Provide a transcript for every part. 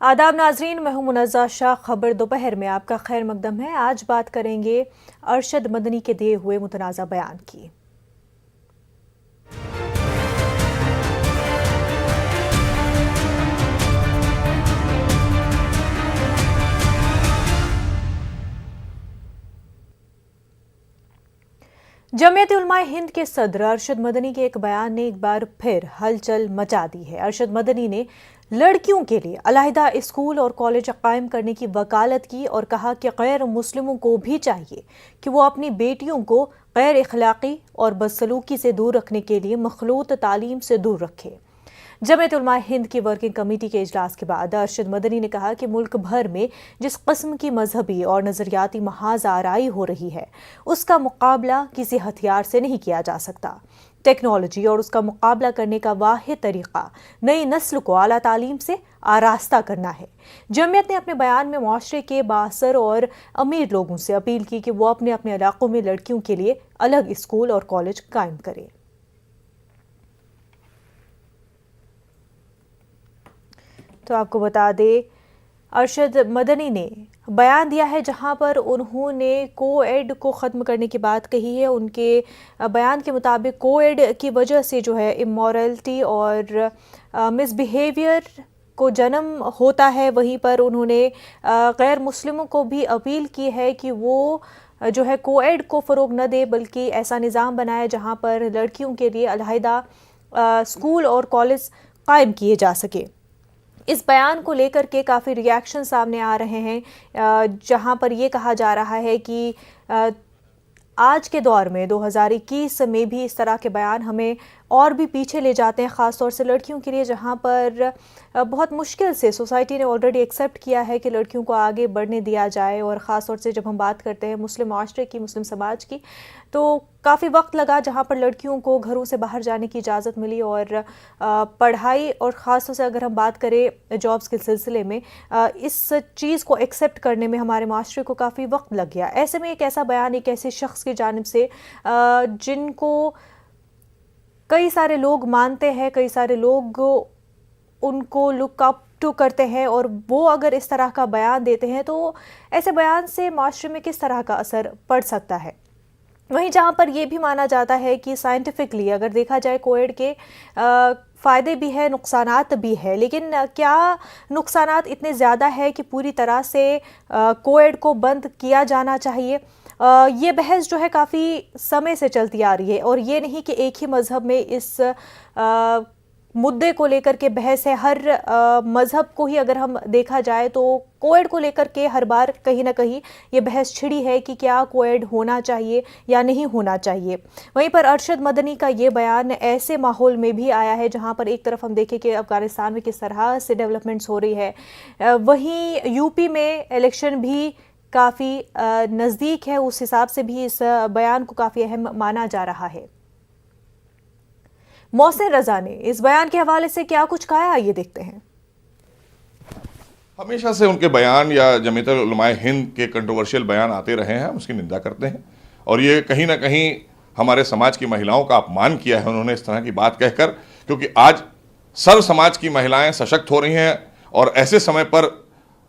आदाब नाजरीन, मैं हूं मुनज़्ज़ा शाह। खबर दोपहर में आपका खैर मकदम है। आज बात करेंगे अरशद मदनी के दिए हुए मुतनाज़ा बयान की। जमीयत उलमाए हिंद के सदर अरशद मदनी के एक बयान ने एक बार फिर हलचल मचा दी है। अरशद मदनी ने लड़कियों के लिए अलहदा स्कूल और कॉलेज कायम करने की वकालत की और कहा कि गैर मुस्लिमों को भी चाहिए कि वो अपनी बेटियों को गैर अखलाकी और बदसलूकी से दूर रखने के लिए मखलूत तालीम से दूर रखे। जमीयत उलमाए हिंद की वर्किंग कमेटी के इजलास के बाद अरशद मदनी ने कहा कि मुल्क भर में जिस किस्म की मजहबी और नजरियाती महाज आराई हो रही है, उसका मुकाबला किसी हथियार से नहीं किया जा सकता। टेक्नोलॉजी और उसका मुकाबला करने का वाहिद तरीका नई नस्ल को आला तालीम से आरास्ता करना है। जमीयत ने अपने बयान में मुआशरे के बासर और अमीर लोगों से अपील की कि वो अपने अपने इलाकों में लड़कियों के लिए अलग स्कूल और कॉलेज कायम करें। तो आपको बता दें, अरशद मदनी ने बयान दिया है जहां पर उन्होंने कोएड को ख़त्म करने की बात कही है। उनके बयान के मुताबिक कोएड की वजह से जो है इमोरलिटी और मिसबिहेवियर को जन्म होता है। वहीं पर उन्होंने गैर मुस्लिमों को भी अपील की है कि वो जो है कोएड को फ़रोग न दे, बल्कि ऐसा निज़ाम बनाए जहां पर लड़कियों के लिए अलहदा स्कूल और कॉलेज कायम किए जा सके। इस बयान को लेकर के काफ़ी रिएक्शन सामने आ रहे हैं, जहां पर यह कहा जा रहा है कि आज के दौर में 2021 में भी इस तरह के बयान हमें और भी पीछे ले जाते हैं, ख़ास तौर से लड़कियों के लिए, जहां पर बहुत मुश्किल से सोसाइटी ने ऑलरेडी एक्सेप्ट किया है कि लड़कियों को आगे बढ़ने दिया जाए। और ख़ास तौर से जब हम बात करते हैं मुस्लिम माशरे की, मुस्लिम समाज की, तो काफ़ी वक्त लगा जहां पर लड़कियों को घरों से बाहर जाने की इजाज़त मिली और पढ़ाई और ख़ास तौर से अगर हम बात करें जॉब्स के सिलसिले में, इस चीज़ को एक्सेप्ट करने में हमारे माशरे को काफ़ी वक्त लग गया। ऐसे में एक ऐसा बयान एक ऐसे शख्स की जानिब से जिनको कई सारे लोग मानते हैं, कई सारे लोग उनको लुक अप टू करते हैं, और वो अगर इस तरह का बयान देते हैं तो ऐसे बयान से माशरे में किस तरह का असर पड़ सकता है। वहीं जहां पर यह भी माना जाता है कि साइंटिफिकली अगर देखा जाए कोएड के फ़ायदे भी है, नुकसानात भी है, लेकिन क्या नुकसानात इतने ज़्यादा है कि पूरी तरह से कोएड को बंद किया जाना चाहिए? ये बहस जो है काफ़ी समय से चलती आ रही है, और ये नहीं कि एक ही मज़हब में इस मुद्दे को लेकर के बहस है। हर मज़हब को ही अगर हम देखा जाए तो कोएड को लेकर के हर बार कहीं ना कहीं ये बहस छिड़ी है कि क्या कोएड होना चाहिए या नहीं होना चाहिए। वहीं पर अरशद मदनी का ये बयान ऐसे माहौल में भी आया है जहां पर एक तरफ हम देखें कि अफगानिस्तान में किस तरह से डेवलपमेंट्स हो रही है, वहीं यूपी में इलेक्शन भी काफ़ी नज़दीक है, उस हिसाब से भी इस बयान को काफ़ी अहम माना जा रहा है। मोहसिन रजा ने इस बयान के हवाले से क्या कुछ कहा, ये देखते हैं। हमेशा से उनके बयान या जमीयत उलमाए हिंद के कंट्रोवर्शियल बयान आते रहे हैं, हम उसकी निंदा करते हैं। और ये कहीं ना कहीं हमारे समाज की महिलाओं का अपमान किया है उन्होंने इस तरह की बात कहकर, क्योंकि आज सर्व समाज की महिलाएं सशक्त हो रही हैं, और ऐसे समय पर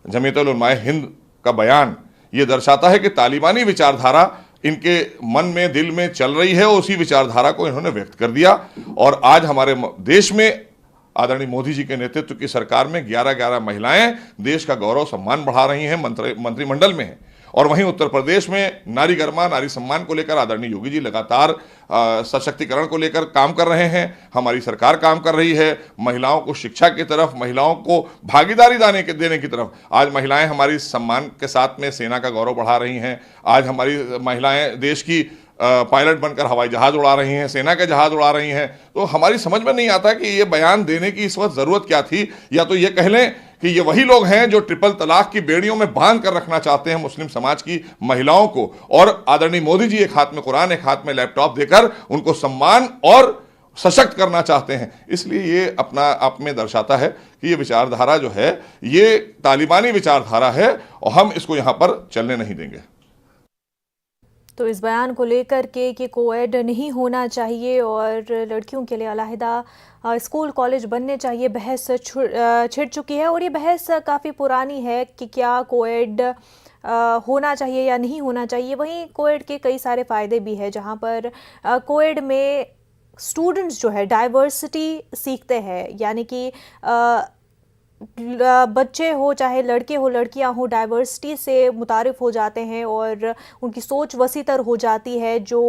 जमीयत उलमाए हिंद का बयान ये दर्शाता है कि तालिबानी विचारधारा इनके मन में, दिल में चल रही है, और उसी विचारधारा को इन्होंने व्यक्त कर दिया। और आज हमारे देश में आदरणीय मोदी जी के नेतृत्व की सरकार में 11-11 महिलाएं देश का गौरव सम्मान बढ़ा रही हैं, मंत्रिमंडल में हैं। और वहीं उत्तर प्रदेश में नारी गरिमा, नारी सम्मान को लेकर आदरणीय योगी जी लगातार सशक्तिकरण को लेकर काम कर रहे हैं। हमारी सरकार काम कर रही है महिलाओं को शिक्षा की तरफ, महिलाओं को भागीदारी देने की तरफ। आज महिलाएं हमारी सम्मान के साथ में सेना का गौरव बढ़ा रही हैं। आज हमारी महिलाएं देश की पायलट बनकर हवाई जहाज उड़ा रही हैं, सेना के जहाज उड़ा रही हैं। तो हमारी समझ में नहीं आता कि ये बयान देने की इस वक्त ज़रूरत क्या थी। या तो ये कह लें कि ये वही लोग हैं जो ट्रिपल तलाक की बेड़ियों में बांध कर रखना चाहते हैं मुस्लिम समाज की महिलाओं को, और आदरणीय मोदी जी एक हाथ में कुरान, एक हाथ में लैपटॉप देकर उनको सम्मान और सशक्त करना चाहते हैं। इसलिए ये अपना आप में दर्शाता है कि ये विचारधारा जो है ये तालिबानी विचारधारा है, और हम इसको यहाँ पर चलने नहीं देंगे। तो इस बयान को लेकर के कि कोएड नहीं होना चाहिए और लड़कियों के लिए अलहदा स्कूल कॉलेज बनने चाहिए, बहस छिड़ चुकी है और ये बहस काफ़ी पुरानी है कि क्या कोएड होना चाहिए या नहीं होना चाहिए। वहीं कोएड के कई सारे फ़ायदे भी हैं, जहाँ पर कोएड में स्टूडेंट्स जो है डाइवर्सिटी सीखते हैं, यानी कि बच्चे हो चाहे लड़के हो लड़कियां हो डाइवर्सिटी से मुतारिफ हो जाते हैं और उनकी सोच वसीतर हो जाती है। जो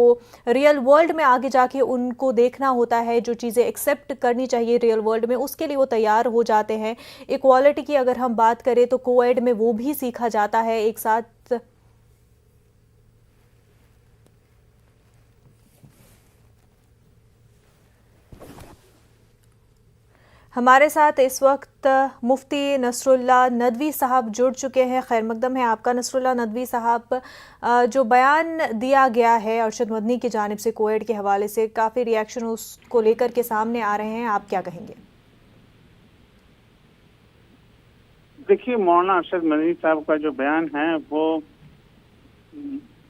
रियल वर्ल्ड में आगे जाके उनको देखना होता है, जो चीज़ें एक्सेप्ट करनी चाहिए रियल वर्ल्ड में, उसके लिए वो तैयार हो जाते हैं। इक्वालिटी की अगर हम बात करें तो कोएड में वो भी सीखा जाता है एक साथ। हमारे साथ इस वक्त मुफ्ती नसरुल्लाह नदवी साहब जुड़ चुके हैं। खैर मकदम है आपका नसरुल्लाह नदवी साहब। जो बयान दिया गया है अरशद मदनी की जानिब से कोएड के हवाले से, काफ़ी रिएक्शन उसको लेकर के सामने आ रहे हैं, आप क्या कहेंगे? देखिए, मौलाना अरशद मदनी साहब का जो बयान है वो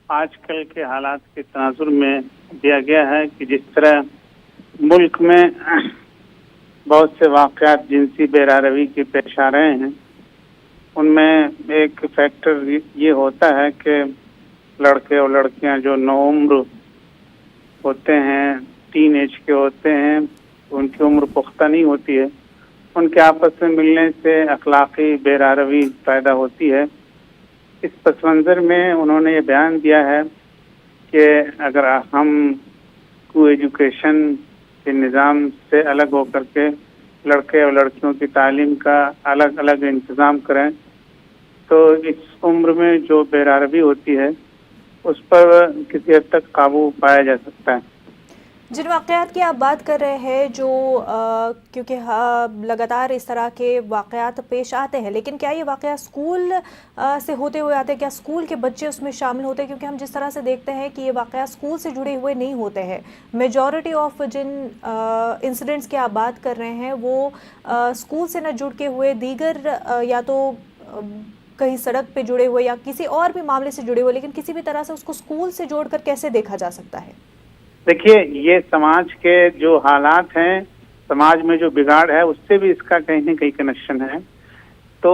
आजकल के हालात के तनाजुर में दिया गया है कि जिस तरह मुल्क में बहुत से वाक़यात जिनसी बेरारवी के पेश आ रहे हैं, उनमें एक फैक्टर ये होता है कि लड़के और लड़कियां जो नौउम्र होते हैं, टीन एज के होते हैं, उनकी उम्र पुख्ता नहीं होती है, उनके आपस में मिलने से अखलाकी बेरारवी पैदा होती है। इस पस मंज़र में उन्होंने ये बयान दिया है कि अगर हम को एजुकेशन के निज़ाम से अलग होकर के लड़के और लड़कियों की तालीम का अलग अलग इंतज़ाम करें तो इस उम्र में जो बेरारवी होती है उस पर किसी हद तक काबू पाया जा सकता है। जिन वाक़यात की आप बात कर रहे हैं, जो क्योंकि लगातार इस तरह के वाक़यात पेश आते हैं, लेकिन क्या ये वाक़या स्कूल से होते हुए आते हैं? क्या स्कूल के बच्चे उसमें शामिल होते हैं? क्योंकि हम जिस तरह से देखते हैं कि ये वाक़या स्कूल से जुड़े हुए नहीं होते हैं। मेजॉरिटी ऑफ जिन इंसिडेंट्स की आप बात कर रहे हैं वो स्कूल से न जुड़ के हुए दीगर या तो कहीं सड़क पे जुड़े हुए या किसी और भी मामले से जुड़े हुए, लेकिन किसी भी तरह से उसको स्कूल से जोड़कर कैसे देखा जा सकता है? देखिए, ये समाज के जो हालात हैं, समाज में जो बिगाड़ है, उससे भी इसका कहीं न कहीं कनेक्शन है। तो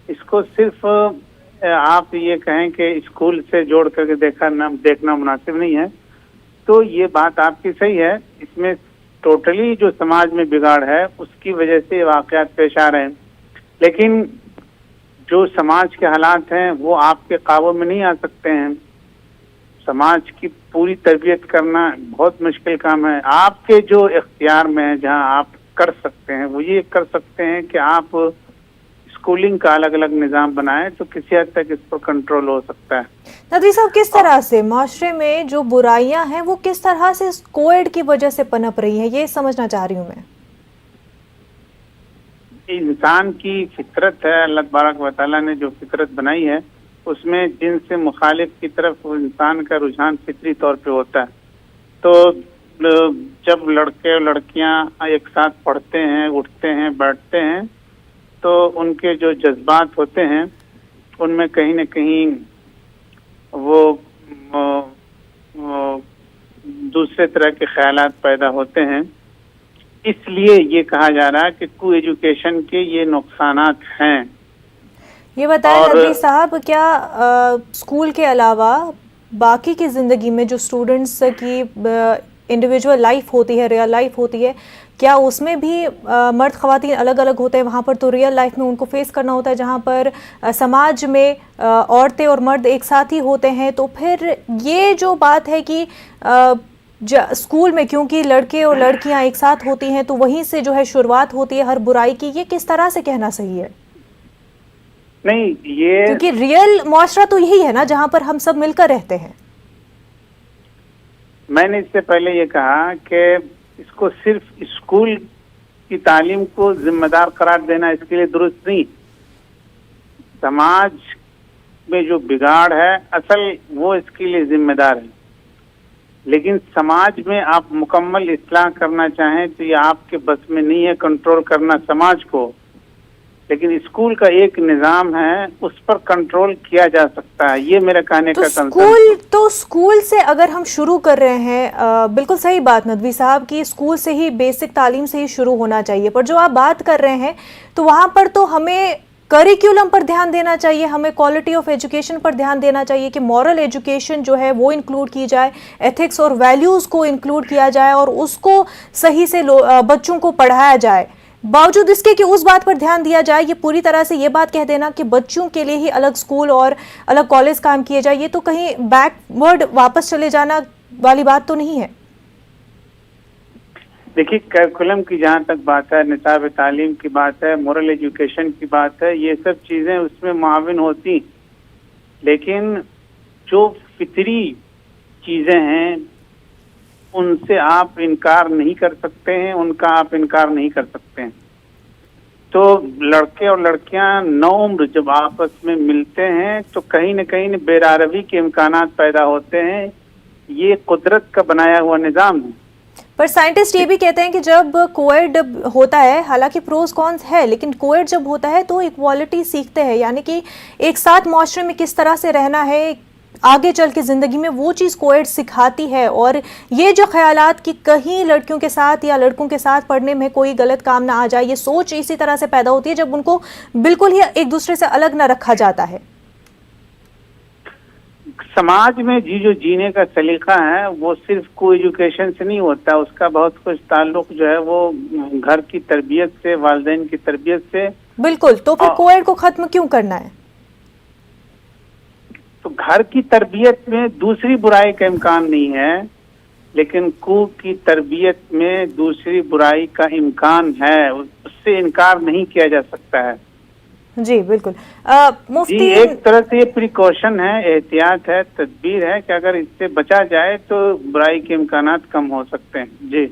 इसको सिर्फ आप ये कहें कि स्कूल से जोड़ करके देखना मुनासिब नहीं है। तो ये बात आपकी सही है, इसमें टोटली जो समाज में बिगाड़ है उसकी वजह से वाक़यात पेश आ रहे हैं, लेकिन जो समाज के हालात हैं वो आपके काबू में नहीं आ सकते हैं। समाज की पूरी तरबियत करना बहुत मुश्किल काम है। आपके जो इख्तियार में है, जहां आप कर सकते हैं, वो ये कर सकते हैं कि आप स्कूलिंग का अलग अलग निज़ाम बनाएं, तो किसी हद तक इस पर कंट्रोल हो सकता है। नदवी साहब, किस तरह से माशरे में जो बुराइयां हैं वो किस तरह से कोएड की वजह से पनप रही हैं, ये समझना चाह रही हूँ मैं। इंसान की फितरत है, अल्लाह तबारक व तआला ने जो फितरत बनाई है उसमें जिन से मुखालिफ की तरफ इंसान का रुझान फितरी तौर पे होता है। तो जब लड़के और लड़कियां एक साथ पढ़ते हैं, उठते हैं, बैठते हैं, तो उनके जो जज्बात होते हैं उनमें कहीं न कहीं वो दूसरे तरह के ख्यालात पैदा होते हैं। इसलिए ये कहा जा रहा है कि को एजुकेशन के ये नुकसानात हैं। ये बताएं नदवी साहब, क्या स्कूल के अलावा बाकी की ज़िंदगी में जो स्टूडेंट्स की इंडिविजुअल लाइफ होती है, रियल लाइफ होती है, क्या उसमें भी मर्द ख़वातीन अलग अलग होते हैं? वहाँ पर तो रियल लाइफ में उनको फेस करना होता है, जहाँ पर समाज में औरतें और मर्द एक साथ ही होते हैं। तो फिर ये जो बात है कि स्कूल में क्योंकि लड़के और लड़कियाँ एक साथ होती हैं तो वहीं से जो है शुरुआत होती है हर बुराई की, ये किस तरह से कहना सही है? नहीं, ये क्योंकि रियल मुआशरा तो यही है ना, जहां पर हम सब मिलकर रहते हैं। मैंने इससे पहले ये कहा कि इसको सिर्फ स्कूल की तालीम को जिम्मेदार करार देना इसके लिए दुरुस्त नहीं। समाज में जो बिगाड़ है असल वो इसके लिए जिम्मेदार है, लेकिन समाज में आप मुकम्मल इस्लाह करना चाहें तो ये आपके बस में नहीं है कंट्रोल करना समाज को। लेकिन स्कूल का एक निज़ाम है, उस पर कंट्रोल किया जा सकता है। ये मेरा कहने का स्कूल से अगर हम शुरू कर रहे हैं, बिल्कुल सही बात नदवी साहब की, स्कूल से ही बेसिक तालीम से ही शुरू होना चाहिए, पर जो आप बात कर रहे हैं तो वहाँ पर तो हमें करिकुलम पर ध्यान देना चाहिए, हमें क्वालिटी ऑफ एजुकेशन पर ध्यान देना चाहिए कि मॉरल एजुकेशन जो है वो इंक्लूड की जाए, एथिक्स और वैल्यूज़ को इंक्लूड किया जाए और उसको सही से बच्चों को पढ़ाया जाए। बावजूद इसके कि उस बात पर ध्यान दिया जाए, ये पूरी तरह से ये बात कह देना कि बच्चों के लिए ही अलग स्कूल और अलग कॉलेज काम किए जाए, ये तो कहीं बैकवर्ड वापस चले जाना वाली बात तो नहीं है। देखिए, करिकुलम की जहाँ तक बात है, निसाब तालीम की बात है, मोरल एजुकेशन की बात है, ये सब चीज़ें उसमें मुआविन होती, लेकिन जो फितरी चीज़ें हैं उनसे आप इनकार नहीं कर सकते हैं, उनका आप इनकार नहीं कर सकते हैं। तो लड़के और लड़कियां नौउम्र जब आपस में मिलते हैं तो कहीं न कहीं बेरारवी के इम्कानात पैदा होते हैं। ये कुदरत का बनाया हुआ निज़ाम है। पर साइंटिस्ट ये भी कहते हैं कि जब कोएड होता है, हालांकि प्रोज कॉन्स है, लेकिन कोएड जब होता है तो इक्वालिटी सीखते हैं, यानी कि एक साथ माशरे में किस तरह से रहना है आगे चल के ज़िंदगी में, वो चीज़ कोएड सिखाती है। और ये जो ख्यालात कि कहीं लड़कियों के साथ या लड़कों के साथ पढ़ने में कोई गलत काम ना आ जाए, ये सोच इसी तरह से पैदा होती है जब उनको बिल्कुल ही एक दूसरे से अलग ना रखा जाता है। समाज में जो जीने का सलीका है वो सिर्फ को एजुकेशन से नहीं होता, उसका बहुत कुछ ताल्लुक जो है वो घर की तरबियत से, वालिदैन की तरबियत से। बिल्कुल, तो फिर कोएड को खत्म क्यों करना है? तो घर की तरबियत में दूसरी बुराई का इम्कान नहीं है, लेकिन कू की तरबियत में दूसरी बुराई का इम्कान है, उससे इनकार नहीं किया जा सकता है। जी बिल्कुल। मुफ्ती, जी, एक तरह से ये प्रिकॉशन है, एहतियात है, तदबीर है कि अगर इससे बचा जाए तो बुराई के इम्कानात कम हो सकते हैं। जी,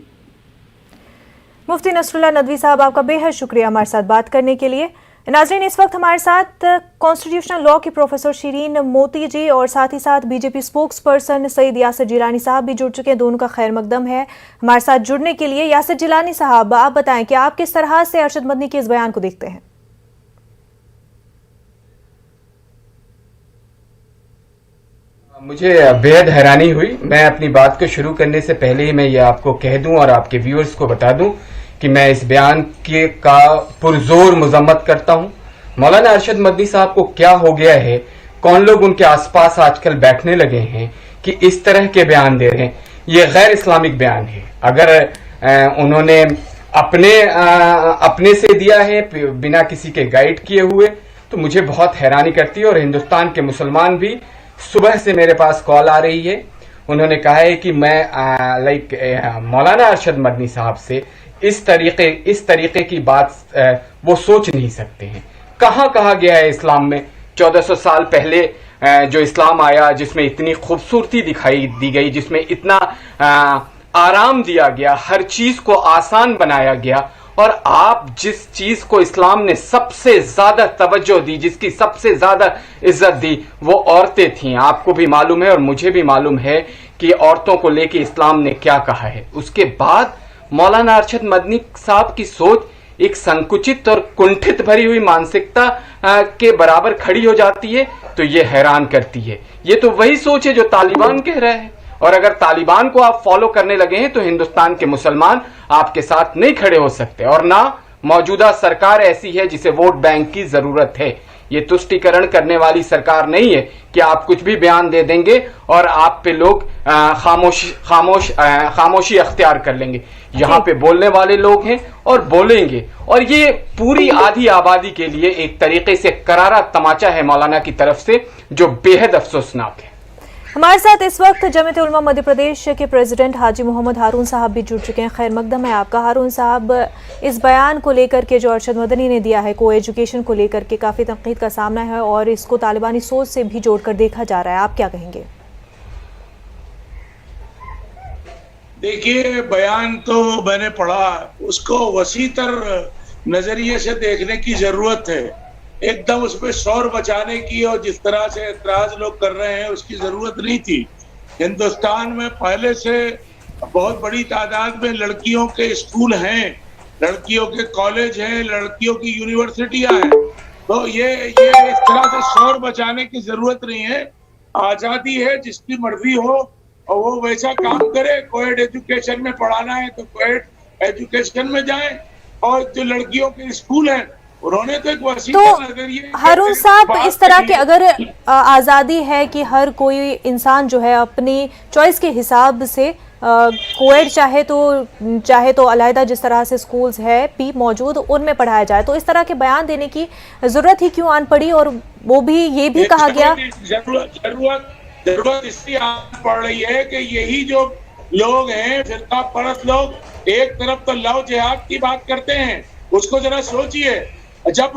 मुफ्ती नसरुल्लाह नदवी साहब, आपका बेहद शुक्रिया हमारे साथ बात करने के लिए। नाज़रीन, इस वक्त हमारे साथ कॉन्स्टिट्यूशनल लॉ के प्रोफेसर शिरीन मोती जी और साथ ही साथ BJP spokesperson Syed Yasir Jilani sahab भी जुड़ चुके हैं। दोनों का खैर मकदम है हमारे साथ जुड़ने के लिए। यासिर जिलानी साहब, आप बताएं कि आप किस तरह से अरशद मदनी के इस बयान को देखते हैं? मुझे बेहद हैरानी हुई। मैं अपनी बात को शुरू करने से पहले ही मैं ये आपको कह दूं और आपके व्यूअर्स को बता दूं कि मैं इस बयान के का पुरजोर मजम्मत करता हूं। मौलाना अरशद मदनी साहब को क्या हो गया है, कौन लोग उनके आसपास आजकल बैठने लगे हैं कि इस तरह के बयान दे रहे हैं। ये गैर इस्लामिक बयान है। अगर उन्होंने अपने से दिया है बिना किसी के गाइड किए हुए, तो मुझे बहुत हैरानी करती है। और हिंदुस्तान के मुसलमान भी, सुबह से मेरे पास कॉल आ रही है, उन्होंने कहा है कि मैं मौलाना अरशद मदनी साहब से इस तरीके की बात वो सोच नहीं सकते हैं। कहाँ कहा गया है इस्लाम में 1400 साल पहले जो इस्लाम आया, जिसमें इतनी खूबसूरती दिखाई दी गई, जिसमें इतना आराम दिया गया, हर चीज को आसान बनाया गया, और आप जिस चीज को इस्लाम ने सबसे ज्यादा तवज्जो दी, जिसकी सबसे ज्यादा इज्जत दी, वो औरतें थीं। आपको भी मालूम है और मुझे भी मालूम है कि औरतों को लेके इस्लाम ने क्या कहा है। उसके बाद मौलाना अरशद मदनी साहब की सोच एक संकुचित और कुंठित भरी हुई मानसिकता के बराबर खड़ी हो जाती है, तो ये हैरान करती है। ये तो वही सोच है जो तालिबान कह रहा है, और अगर तालिबान को आप फॉलो करने लगे हैं तो हिंदुस्तान के मुसलमान आपके साथ नहीं खड़े हो सकते। और ना मौजूदा सरकार ऐसी है जिसे वोट बैंक की जरूरत है। ये तुष्टीकरण करने वाली सरकार नहीं है कि आप कुछ भी बयान दे देंगे और आप पे लोग खामोशी अख्तियार कर लेंगे। यहाँ पे बोलने वाले लोग हैं और बोलेंगे, और ये पूरी आधी आबादी के लिए एक तरीके से करारा तमाचा है मौलाना की तरफ से, जो बेहद अफसोसनाक है। हमारे साथ इस वक्त जमीयत उलमा मध्य प्रदेश के प्रेसिडेंट हाजी मोहम्मद हारून साहब भी जुड़ चुके हैं। खैर मकदम है आपका। हारून साहब, इस बयान को लेकर के जो अरशद मदनी ने दिया है, को एजुकेशन को लेकर के काफ़ी तनकीद का सामना है और इसको तालिबानी सोच से भी जोड़कर देखा जा रहा है, आप क्या कहेंगे? देखिए, बयान तो मैंने पढ़ा, उसको वसीतर नजरिए से देखने की जरूरत है। एकदम उसमें शोर बचाने की और जिस तरह से एतराज लोग कर रहे हैं उसकी जरूरत नहीं थी। हिंदुस्तान में पहले से बहुत बड़ी तादाद में लड़कियों के स्कूल हैं, लड़कियों के कॉलेज हैं, लड़कियों की यूनिवर्सिटियां हैं। तो ये इस तरह से शोर बचाने की जरूरत नहीं है। आजादी है, जिसकी मर्जी हो और वो वैसा काम करे। कोएड एजुकेशन में पढ़ाना है तो कोएड एजुकेशन में जाए, और जो लड़कियों के स्कूल हैं उन्होंने तो एक वसी नजरिए। हारून साहब, इस तरह के अगर आज़ादी है कि हर कोई इंसान जो है अपनी चॉइस के हिसाब से कोएड चाहे तो अलहदा जिस तरह से स्कूल्स है भी मौजूद उनमें पढ़ाया जाए, तो इस तरह के बयान देने की जरूरत ही क्यों आन पड़ी? और वो भी ये भी कहा गया, जरूरत इसलिए आन पड़ रही है कि यही जो लोग हैं फिरका परस्त लोग, एक तरफ तो लव जिहाद की बात करते हैं। उसको जरा सोचिए, जब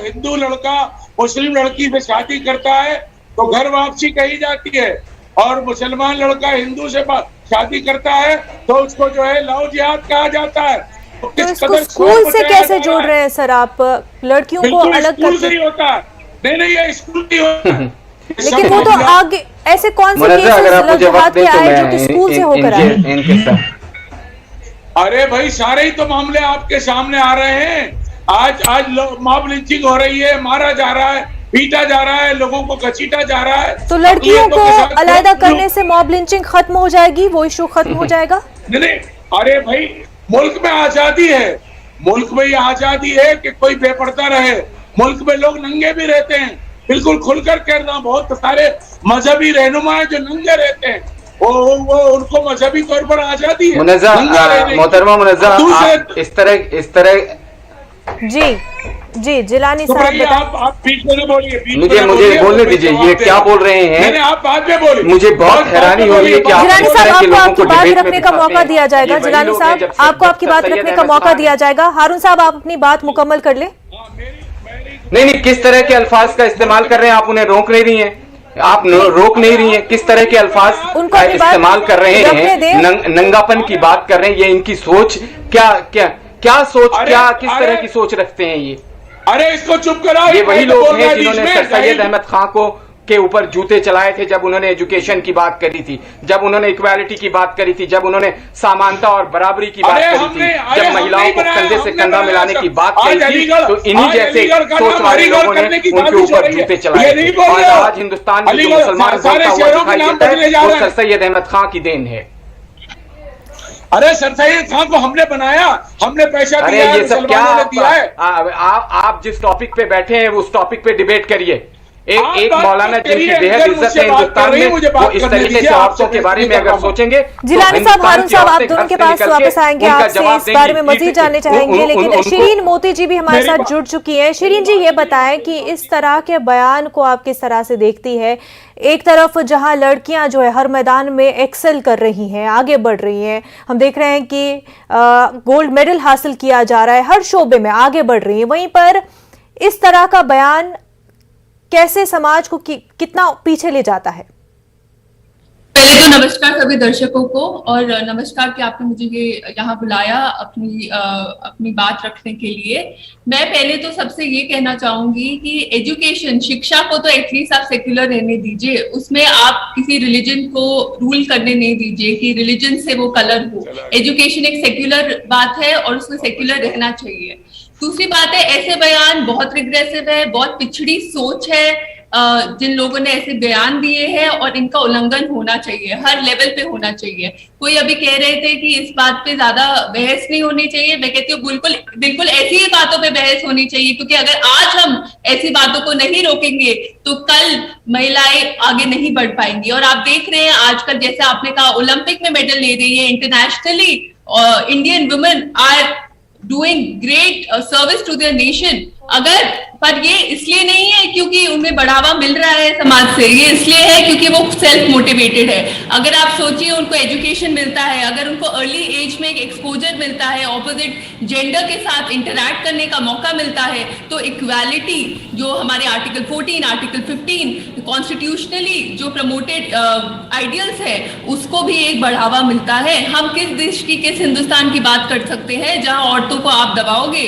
हिंदू लड़का मुस्लिम लड़की से शादी करता है तो घर वापसी कही जाती है, और मुसलमान लड़का हिंदू से शादी करता है तो उसको जो है लव जिहाद कहा जाता है। तो इसको स्कूल से कैसे जोड़ रहे हैं सर आप? लड़कियों को अलग करके नहीं होता। नहीं, ये स्कूल नहीं होता। लेकिन वो तो आगे ऐसे कौन से केसेस जिहाद के आए जो कि स्कूल से होकर आए? अरे भाई, सारे ही तो मामले आपके सामने आ रहे हैं। आज मॉब लिंचिंग हो रही है, मारा जा रहा है, पीटा जा रहा है, लोगों को घसीटा जा रहा है। तो लड़कियों को अलहदा करने से मॉब लिंचिंग खत्म हो जाएगी, वो इशू खत्म हो जाएगा? नहीं, अरे भाई, मुल्क में आजादी है, मुल्क में ये आजादी है कि कोई बेपर्दा रहे। मुल्क में लोग नंगे भी रहते हैं, बिल्कुल खुलकर कहना। बहुत सारे मजहबी रहनुमा है जो नंगे रहते हैं, वो उनको मजहबी तौर पर आजादी है। मोहतरमा मुनज़्ज़ा, इस तरह जी जिलानी साहब, आप बीच में बोलिए। मुझे बोलने दीजिए, ये क्या बोल रहे हैं? आप बाद में बोलिए। मुझे बहुत हैरानी हो रही है कि जिलानी साहब, आपको आपकी बात रखने का मौका दिया जाएगा। जिलानी साहब, आपको आपकी बात रखने का मौका दिया जाएगा। हारून साहब, आप अपनी बात मुकम्मल कर ले। नहीं, किस तरह के अल्फाज का इस्तेमाल कर रहे हैं आप? उन्हें रोक नहीं रही हैं, आप रोक नहीं रही हैं। किस तरह के अल्फाज उनको इस्तेमाल कर रहे हैं? नंगापन की बात कर रहे हैं। ये इनकी सोच किस तरह की सोच रखते हैं ये? अरे इसको चुप कराओ। ये वही लोग हैं जिन्होंने सर सैयद अहमद खां के ऊपर जूते चलाए थे जब उन्होंने एजुकेशन की बात करी थी, जब उन्होंने इक्वालिटी की बात करी थी, जब उन्होंने समानता और बराबरी की बात करी थी, जब महिलाओं को कंधे से कंधा मिलाने की बात करी थी, तो इन्हीं जैसे सोच वाले लोगों ने उनके ऊपर जूते चलाए थे। और आज हिंदुस्तान में जो मुसलमान बोलता हुआ दिखाई देता है वो सर सैयद अहमद खां की देन है। अरे सर सैयद खान को हमने बनाया, हमने पैसा दिया है, ये सब क्या दिया है। आप जिस टॉपिक पे बैठे हैं उस टॉपिक पे डिबेट करिए। एक मौलाना जिनकी बेहद इज्जत है हिंदुस्तान में, वो इस तरीके से औरतों के बारे में अगर सोचेंगे। जिलानी साहब, हारून साहब, आप दोनों के पास वापस आएंगे, आपसे इस बारे में मजीद जानने चाहेंगे। लेकिन शिरीन मोती जी भी हमारे साथ जुड़ चुकी हैं। शिरीन जी, ये बताएं कि इस तरह के बयान को आप किस तरह से देखती है? एक तरफ जहां लड़कियां जो है हर मैदान में एक्सेल कर रही हैं, आगे बढ़ रही हैं, हम देख रहे हैं कि गोल्ड मेडल हासिल किया जा रहा है, हर शोबे में आगे बढ़ रही हैं, वहीं पर इस तरह का बयान कैसे समाज को कितना पीछे ले जाता है? पहले तो नमस्कार सभी दर्शकों को, और नमस्कार कि आपने मुझे ये यहाँ बुलाया अपनी बात रखने के लिए। मैं पहले तो सबसे ये कहना चाहूंगी कि एजुकेशन, शिक्षा को तो एटलीस्ट आप सेक्युलर रहने दीजिए, उसमें आप किसी रिलीजन को रूल करने नहीं दीजिए कि रिलीजन से वो कलर हो। एजुकेशन एक सेक्युलर बात है और उसमें सेक्युलर रहना चाहिए। दूसरी बात है, ऐसे बयान बहुत रिग्रेसिव है, बहुत पिछड़ी सोच है जिन लोगों ने ऐसे बयान दिए हैं, और इनका उल्लंघन होना चाहिए, हर लेवल पे होना चाहिए। कोई अभी कह रहे थे कि इस बात पे ज्यादा बहस नहीं होनी चाहिए। मैं कहती हूँ बिल्कुल ऐसी ही बातों पे बहस होनी चाहिए, क्योंकि अगर आज हम ऐसी बातों को नहीं रोकेंगे तो कल महिलाएं आगे नहीं बढ़ पाएंगी। और आप देख रहे हैं आजकल, जैसे आपने कहा, ओलंपिक में मेडल ले रही है internationally, Indian women are doing great service to their nation. अगर पर ये इसलिए नहीं है क्योंकि उन्हें बढ़ावा मिल रहा है समाज से, ये इसलिए है क्योंकि वो सेल्फ मोटिवेटेड है। अगर आप सोचिए, उनको एजुकेशन मिलता है, अगर उनको अर्ली एज में एक एक्सपोजर मिलता है, ऑपोजिट जेंडर के साथ इंटरैक्ट करने का मौका मिलता है, तो इक्वालिटी जो हमारे आर्टिकल 14, आर्टिकल 15 कॉन्स्टिट्यूशनली जो प्रमोटेड आइडियल्स है, उसको भी एक बढ़ावा मिलता है। हम किस देश की, किस हिंदुस्तान की बात कर सकते हैं जहां औरतों को आप दबाओगे,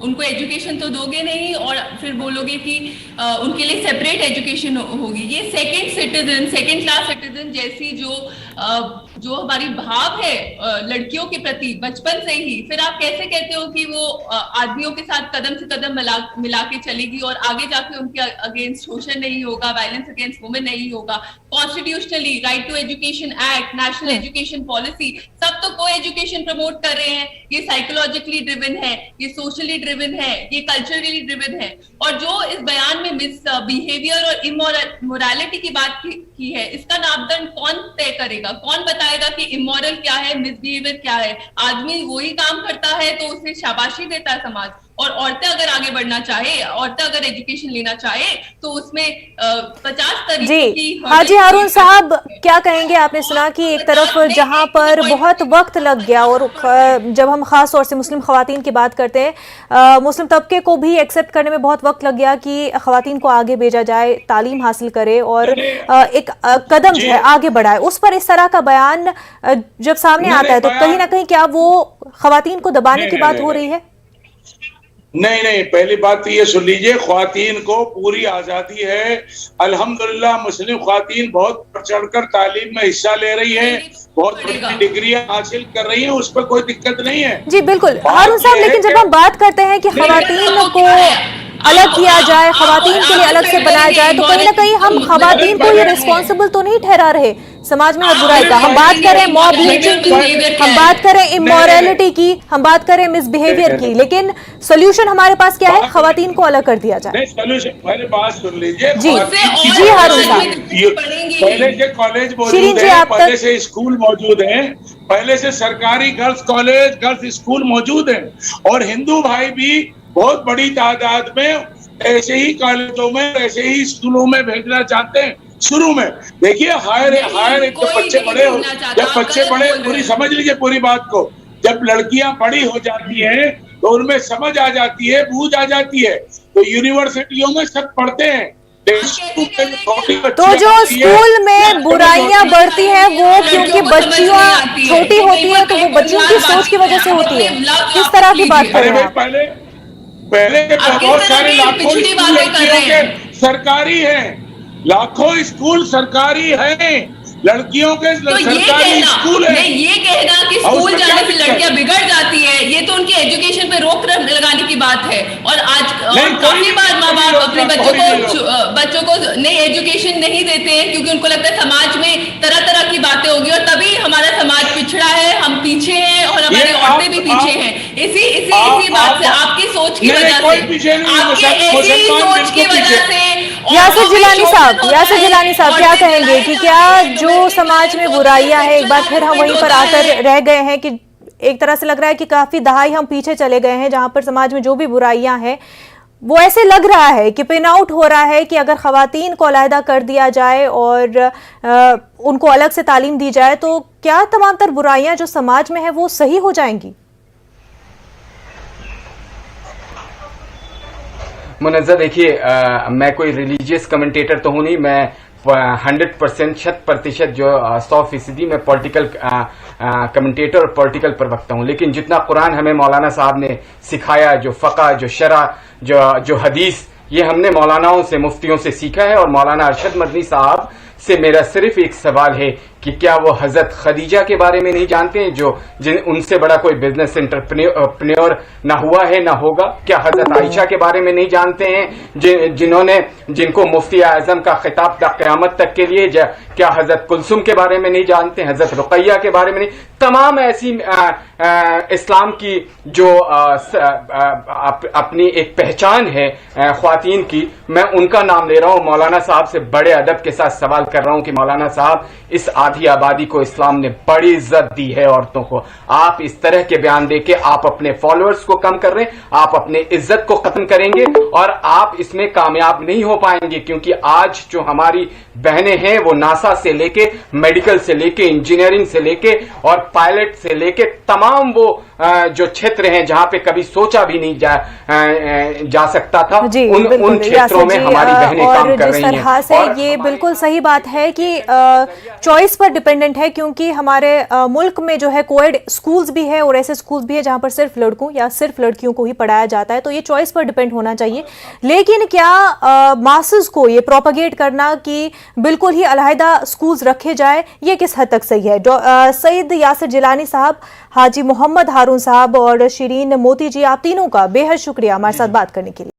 उनको एजुकेशन तो दोगे नहीं, और फिर बोलोगे कि उनके लिए सेपरेट एजुकेशन होगी। ये सेकंड क्लास सिटीजन जैसी जो जो हमारी भाव है लड़कियों के प्रति बचपन से ही, फिर आप कैसे कहते हो कि वो आदमियों के साथ कदम से कदम मिला के चलेगी और आगे जाके उनके अगेंस्ट शोषण नहीं होगा, वायलेंस अगेंस्ट वुमेन नहीं होगा। Constitutionally right to education act, national education policy, सब तो को एजुकेशन प्रमोट कर रहे हैं। ये साइकोलॉजिकली ड्रिवन है, ये सोशली ड्रिवन है, ये कल्चरली ड्रिवन है। और जो इस बयान में मिस बिहेवियर और इमोरलिटी की बात की है, इसका मापदंड कौन तय करेगा? कौन बताएगा कि इमोरल क्या है, मिसबिहेवियर क्या है? आदमी वही काम करता है तो उसे शाबाशी देता है समाज। और औरतें अगर आगे बढ़ना चाहे, औरतें अगर एजुकेशन लेना चाहे, तो उसमें 50 तरीके की। हाजी हारून साहब, क्या कहेंगे? आपने सुना कि एक तरफ जहां पर बहुत वक्त लग गया, और जब हम खास तौर से मुस्लिम खवातीन की बात करते हैं, मुस्लिम तबके को भी एक्सेप्ट करने में बहुत वक्त लग गया कि खवातीन को आगे भेजा जाए, तालीम हासिल करे और एक कदम जो है आगे बढ़ाए। उस पर इस तरह का बयान जब सामने आता है तो कहीं ना कहीं क्या वो खवातीन को दबाने की बात हो रही है? नहीं, पहली बात तो ये सुन लीजिए, ख्वातीन को पूरी आजादी है। अल्हम्दुलिल्लाह मुस्लिम ख्वातीन बहुत बढ़ चढ़कर तालीम में हिस्सा ले रही है, बहुत बड़ी डिग्रियां हासिल कर रही हैं, उस पर कोई दिक्कत नहीं है। जी बिल्कुल हारून साहब, लेकिन जब हम बात करते हैं कि खवातीन को अलग किया जाए, खवातीन के लिए अलग से बनाया जाए, तो कहीं ना कहीं हम खवातीन को ये रिस्पॉन्सिबल तो नहीं ठहरा रहे समाज में बुराई का। हम बात करें मॉब लिंचिंग की, हम बात करें इमोरलिटी की, हम बात करें मिसबिहेवियर की, लेकिन सोल्यूशन हमारे पास क्या है? खवातीन को अलग कर दिया जाए। सोल्यूशन, पहले बात सुन लीजिए। जी हारून साहब, पहले से कॉलेज मौजूद है, पहले से स्कूल मौजूद है, पहले से सरकारी गर्ल्स कॉलेज, गर्ल्स स्कूल मौजूद है, और हिंदू भाई भी बहुत बड़ी तादाद में ऐसे ही कॉलेजों में, ऐसे ही स्कूलों में भेजना चाहते हैं। शुरू में देखिए हायर एक तो बच्चे बड़े हो, जब बच्चे बड़े, पूरी समझ लीजिए पूरी बात को, जब लड़कियां बड़ी हो जाती हैं तो उनमें समझ आ जाती है, बूझ आ जाती है, तो यूनिवर्सिटियों में सब पढ़ते हैं। तो जो स्कूल में बुराइयां बढ़ती हैं वो क्योंकि बच्चियां छोटी होती हैं, तो वो बच्चियों की सोच की वजह से होती है। किस तरह की बात कर रहे हैं? पहले बहुत सारे लाखों स्कूल लड़कियों के सरकारी हैं, लाखों स्कूल सरकारी हैं, लड़कियों के सरकारी स्कूल है। ये कहना कि स्कूल जाने से लड़कियां बिगड़ जाती है, ये तो उनके एजुकेशन पे रोक लगाने की बात है। और आज काफी बार माँ बाप अपने बच्चों को नई एजुकेशन नहीं देते हैं, क्योंकि उनको लगता है समाज में तरह तरह की बातें होगी और तभी हमारा समाज पिछड़ा है, हम पीछे हैं और हमारी औरतें भी पीछे हैं। इसी बात से, आपकी सोच की वजह से, आपकी ऐसी सोच की वजह से। यासिर जिलानी साहब क्या कहेंगे कि क्या जो समाज में बुराइयां हैं, एक बार फिर हम वहीं पर आकर रह गए हैं कि एक तरह से लग रहा है कि काफी दहाई हम पीछे चले गए हैं, जहां पर समाज में जो भी बुराइयां हैं वो ऐसे लग रहा है कि पिन आउट हो रहा है कि अगर खवातीन को अलहदा कर दिया जाए और उनको अलग से तालीम दी जाए तो क्या तमाम तर बुराइयां जो समाज में है वो सही हो जाएंगी? मुनज़्ज़र, देखिए मैं कोई रिलीजियस कमेंटेटर तो हूं नहीं, मैं 100% 100% जो 100% मैं पॉलिटिकल कमेंटेटर और पॉलिटिकल प्रवक्ता हूं। लेकिन जितना कुरान हमें मौलाना साहब ने सिखाया, जो फ़क़ा, जो शरा, जो हदीस, ये हमने मौलानाओं से, मुफ्तियों से सीखा है। और मौलाना अरशद मदनी साहब से मेरा सिर्फ एक सवाल है कि क्या वो हजरत खदीजा के बारे में नहीं जानते हैं, उनसे बड़ा कोई बिजनेस एंटरप्रेन्योर ना हुआ है ना होगा? क्या हजरत आयशा के बारे में नहीं जानते हैं, जिनको मुफ्ती आजम का खिताब था क़यामत तक के लिए? क्या हजरत कुलसुम के बारे में नहीं जानते? हजरत रुकैया के बारे में नहीं? तमाम ऐसी इस्लाम की जो अपनी एक पहचान है ख्वातीन की, मैं उनका नाम ले रहा हूं। मौलाना साहब से बड़े अदब के साथ सवाल कर रहा हूं कि मौलाना साहब, इस आधी आबादी को इस्लाम ने बड़ी इज्जत दी है, औरतों को आप इस तरह के बयान देके आप अपने फॉलोअर्स को कम कर रहे हैं, आप अपने इज्जत को खत्म करेंगे और आप इसमें कामयाब नहीं हो पाएंगे। क्योंकि आज जो हमारी बहनें हैं वो नासा से लेके, मेडिकल से लेके, इंजीनियरिंग से लेके और पायलट से लेके तमाम वो जो क्षेत्र हैं जहां पे कभी सोचा भी नहीं जा सकता था, उन क्षेत्रों में हमारी बहनें काम कर रही हैं। से ये बिल्कुल सही बात है कि चॉइस पर डिपेंडेंट है, क्योंकि हमारे मुल्क में जो है कोएड स्कूल्स भी है और ऐसे स्कूल्स भी है जहां पर सिर्फ लड़कों या सिर्फ लड़कियों को ही पढ़ाया जाता है। तो ये चॉइस पर डिपेंड होना चाहिए। लेकिन क्या मासेस को ये प्रोपेगेट करना कि बिल्कुल ही अलहदा स्कूल्स रखे जाए, ये किस हद तक सही है? सईद यासिर जिलानी साहब, हाजी मोहम्मद हारून साहब और शिरीन मोती जी, आप तीनों का बेहद शुक्रिया हमारे साथ बात करने के लिए।